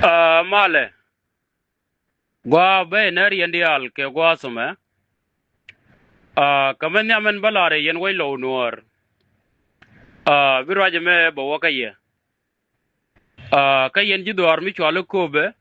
Male, gwa be ner yendial ke gwa sume. Kamen yamen balare yen way low nuor. Birwaje me bo waka ye. Ka yen jidwar mi chwalo kobe.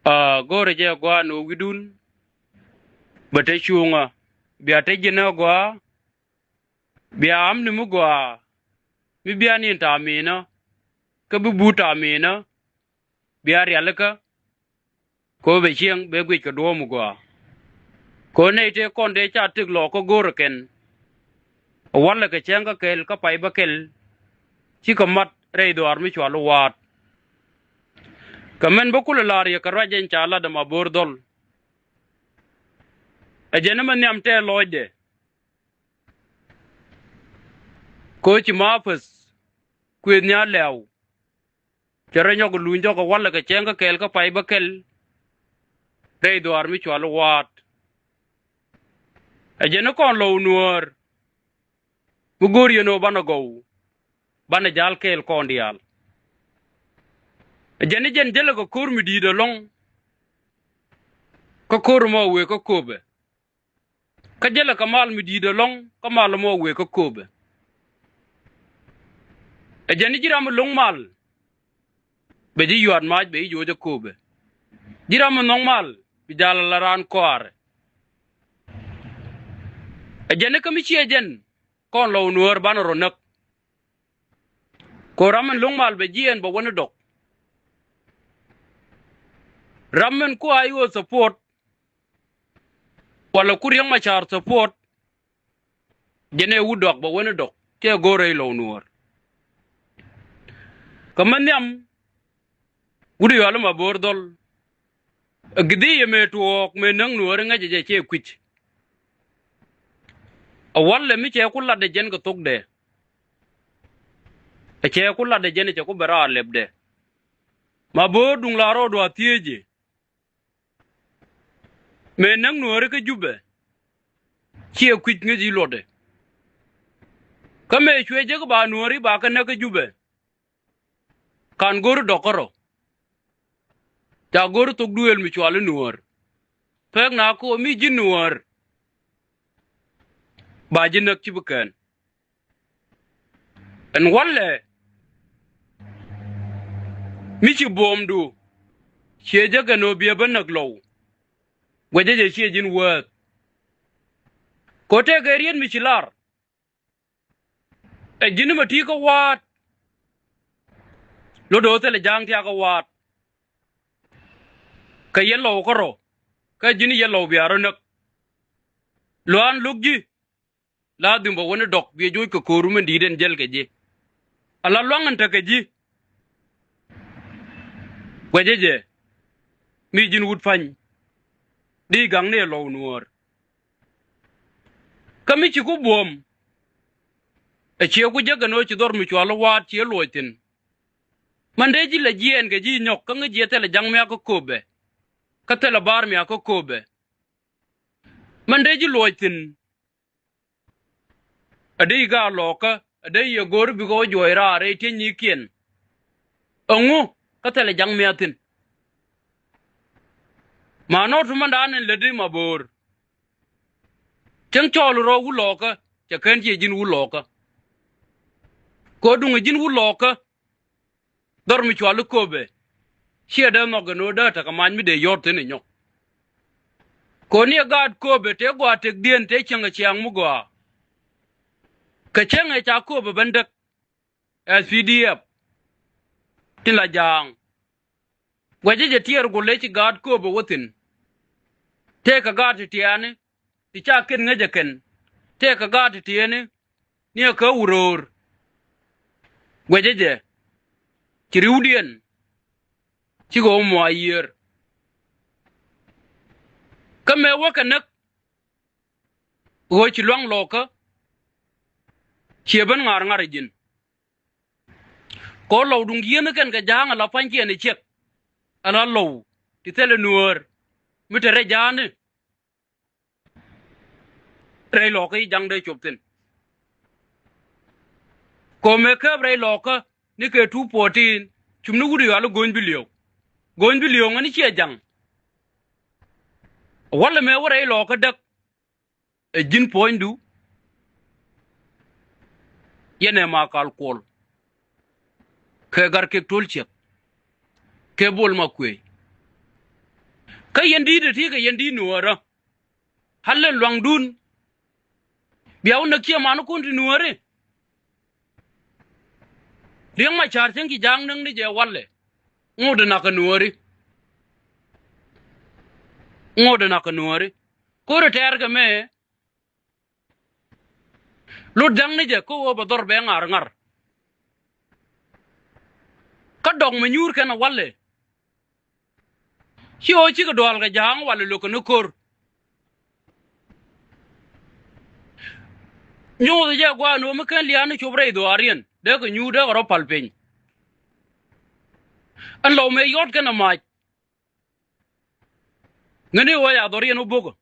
Gore je gwa no widun. Bate chunga. Bia te jina gwa. Bia amni mu gwa. Mi bia ni ta amina. Ka bubuta amina. Bia rialaka. Ko be chieng be gwi ka duo mu gwa. Ko ne te konde cha tik lo ko gore ken. Walla ka chenga kel ka pai ba kel. Chi ka mat rei dwar mi chwalo wat. Kamen bokula lar ya karajen chala da mabur dol. Ajene man yam te loide. Ko chi mafus. Kwed nya lew. Chara nyog lunjo ka walla ka chenga kel ka pai ba kel. Rei dwar mi chwalo wat. Ajene kon lo nuor. Mugur yeno bana go. Bana jal kel kon dial. Ajene jen jele ko kur mi di de long. Ka kur mo we ka kobe. Ka jele kamal mi di de long. Kamal mo we ka kobe. Ajene jiram long mal. Beji yuad maj be jo ja kobe. Jiram nong mal. Bijala laran koare. Ajene kamichi ajen. Kon lo nuor bana ronak. Ko ramen long mal be jien ba wana dok. Ramen ko ayo support. Wala kuryang machar support. Jene wudok ba wana dok. Ke gore lo nuor. Kamanyam. Wudu yalo mabor dol. Gidi yeme tuok me nang nuor nga jeje che kwich. Awalle mi che kula de jen ka tok de. Che kula de jen che ku bera lebde. Mabor dung laro do atieje. Me nang nuor ka jube. Che kwich nga ji lode. Kame chwe je ka ba nuori ba ka na ka jube. Kan gor dokoro. Ta gor tok duel mi chwale nuor. Pek na ko mi jin nuor. Ba jinak ci bukan. En walle. Mi ci bom du. Che jaga no biya ban naglaw. Gwaje je che jin wak. Ko te garien mi ci lar. E jin ma ti ko wat. Lo do te le jang ti ka wat. Ka yellow ko ro. Ka jin yellow biya ro nak. Lo an lugji. La dumba wani dok biya joy ka koru men di den jel ke je. Ala longan ta ke ji. Gwaje je. Mi jin wut fany. Di gang ne lo nuor. Kami ci ku bom. E ci ku jaga no ci dor mi chwalo wat ci loitin. Mande ji la jien ke ji nyok ka ngi tele jang me ko kobe. Ka tele bar mi ko kobe. Mande ji loitin. Ade ga loka, ade ye gor bi go joira re tin yikien. Ongu ka tele jang me atin. Ma no tu mandan le di mabor. Teng chol ro wu loka, cha ken ji jin wu loka. Ko dunga jin wu loka. Dor mi chwalu kobe. Chia da no gano da ta kaman mi de yorte ni nyok. Ko ni gad kobe te gwa tek dien te changa chiang mu gwa. Ka chenga cha kobe bandak. SPDF. Tila jang. Gwaje je tier go lechi gad kobe wotin. Te ka gad tiane. Ti cha ken ngaja ken. Te ka gad tiane. Ni ka uror. Gwaje je. Chiriudien. Chigo mo ayer. Kame waka nak. Go chilwang loka. Chieben ngar ngar jin. Ko law dung yene ken ka janga la panche ne chek. Ala law. Ti tele nuor. Mitere jane. Rei loka yi jang de choptin. Ko me ke rei loka. Ni ke 214. Chumnu gudu yalu gon biliyo. gon bi liyo ngani che jang wala me wara lo ka dak e jin pointu yene ma kal kol ke gar ke tol che ke bol ma kwe ka yendi de ti ka yendi nuara halle luang dun biaw na kia manu kun nuare riang ma char chen ki jang nang ni je walle ngode na ka nuari ngode na ka nuari ko re ter ga me lu dang ni je ko ba dor be ngar ngar ka dog me nyur kana walle chi o chi ka dol ga jang walle lo ko no kor nyo de je gwa no me kan lian chobre do arien de ko nyu de ro palpen an lo me yot kana ma ngani wa ya dorien ubogo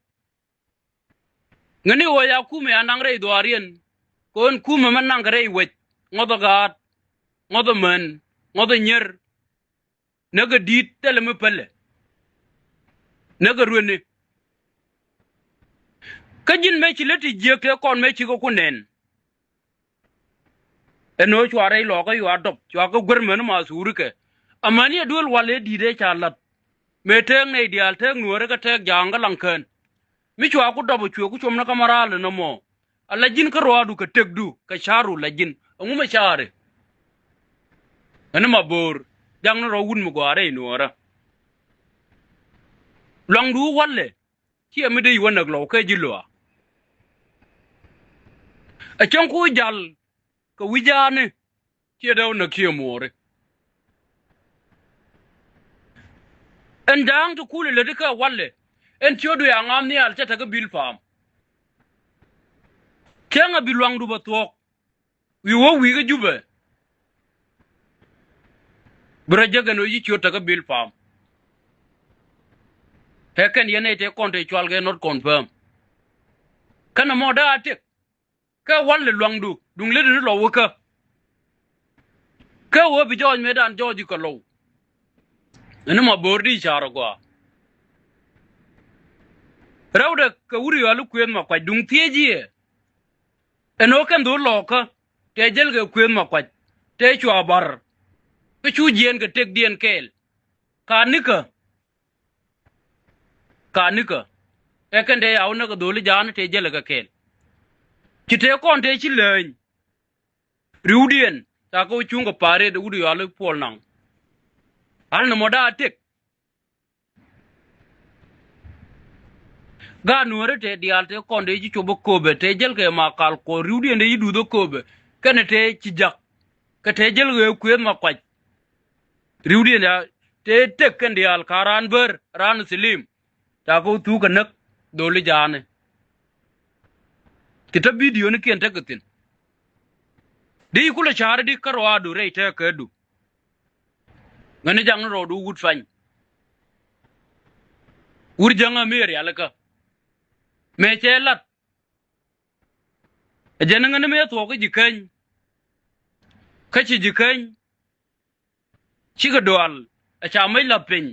ngani wa ya ku me anang re do arien kon ku me man nang re wet ngodo gat ngodo men ngodo nyer naga dit tele me pelle naga ruene kajin me ci leti jeke kon me ci ko kunen eno chware lo ko yo adop chwa ko gurmen ma suru ke amani dul wale dide chalat me teng ne dial teng nuore ka tek janga lanken mi chwa ku dobo chwa ku chomna kamara le no mo alla jin ka roadu ka tegdu ka sharu la jin nguma share ana mabor jang no ro wun mu gore nuora langdu walle ci mi de wona glo ka jilwa a chen ku jal ka wijane ci daw na kiyo more en dang to kule le ka walle en tiodu ya ngam ni al ta ga bil fam kenga bilwang du batok wi wo wi ga jube bra jaga no yi ciota ga bil fam heken yene te konte chwal ga not confirm kana mo da atik ka walle lwang du dung le du lo woka ka wo bi joj medan joji ko lo ene ma bordi charo kwa rawda ka wuri walu kwen ma kwa dung tieji eno kan do loka te jel ga kwen ma kwa te chwa bar ke chu jien ga tek dien kel kanika e kan de yaw na ga doli jan te jel ga kel ki te kon te chi len riudien ta ko chunga pare de wuri walu pol nang al no moda tek ga nuore te dial te kon de ji chobo kobe te jel ga ma kal ko riudien de yidu do kobe kan te chi jak ka te jel ga kwen ma kwa riudien ya te tek kan dial karan ber ran silim ta ko tu ka nak doli jane kita video ni ken takatin di kula chare di karwa du re te ka du ngani jang ro du wut fan ur janga mer yalaka me chelat jana ngani me to ko jikan kachi jikan chiga doal a cha mai lapin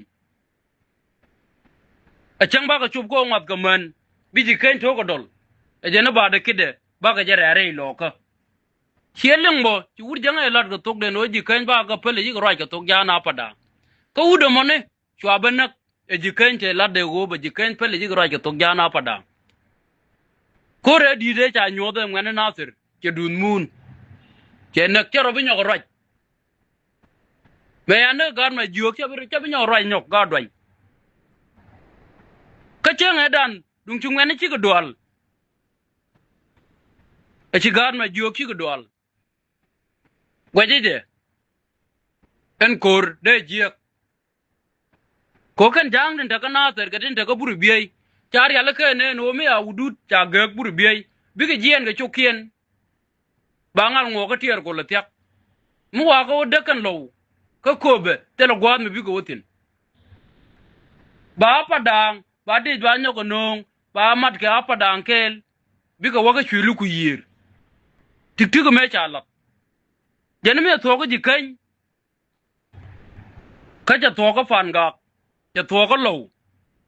a chang ba ka chup ko ngat ka man bi jikan to ko dol jana ba da kide ba ka jare are loka Chieleng bo ci wur janga elat ga tok de no jikan ba ga pele ji roi ga tok jana pada ka udo mone chwa benak e jikan te lat de go ba jikan pele ji roi ga tok jana pada ko re di de cha nyodo ngane nasir ke dun mun ke nak ke ro bi nyo roi me ane gar ma jiok ke bi nyo roi nyok ga doi ka cheng edan dung chung ngane chi ga dwal e chi gar ma jiok chi ga dwal Wajide en kor de jiek ko kan jang den daga na ter gadin daga buru biyai char yalla ke ne no me awudut cha gek buru biyai biga jien ga chokien bangal ngo ka tier ko latyak mu wa ko de kan low ka kobe te lo gwa me biga wotin ba padang ba de ba nyoko nong ba mat ka padang kel biga waga chulu ku yir tik tik me cha lat jana me to ko jikan ka cha to ka fan ga cha to ka lo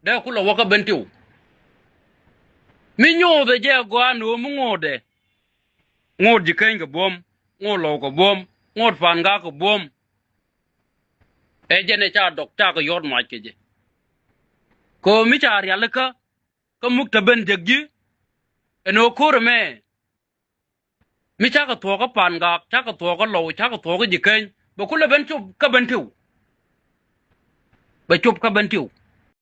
de ku lo ka ben tiu mi nyo de je gwa no mu ngode ngod ji ken ga bom ngod lo ko bom ngod fan ga ko bom e je ne cha dok ta ko yor ma ke je ko mi cha ya le ka muk ta ben de gi eno ko me mi cha ka to ka pan ga cha ka to ka lo cha ka to ka ji ken ba ku le ben chup ka ben tiu ba chup ka ben tiu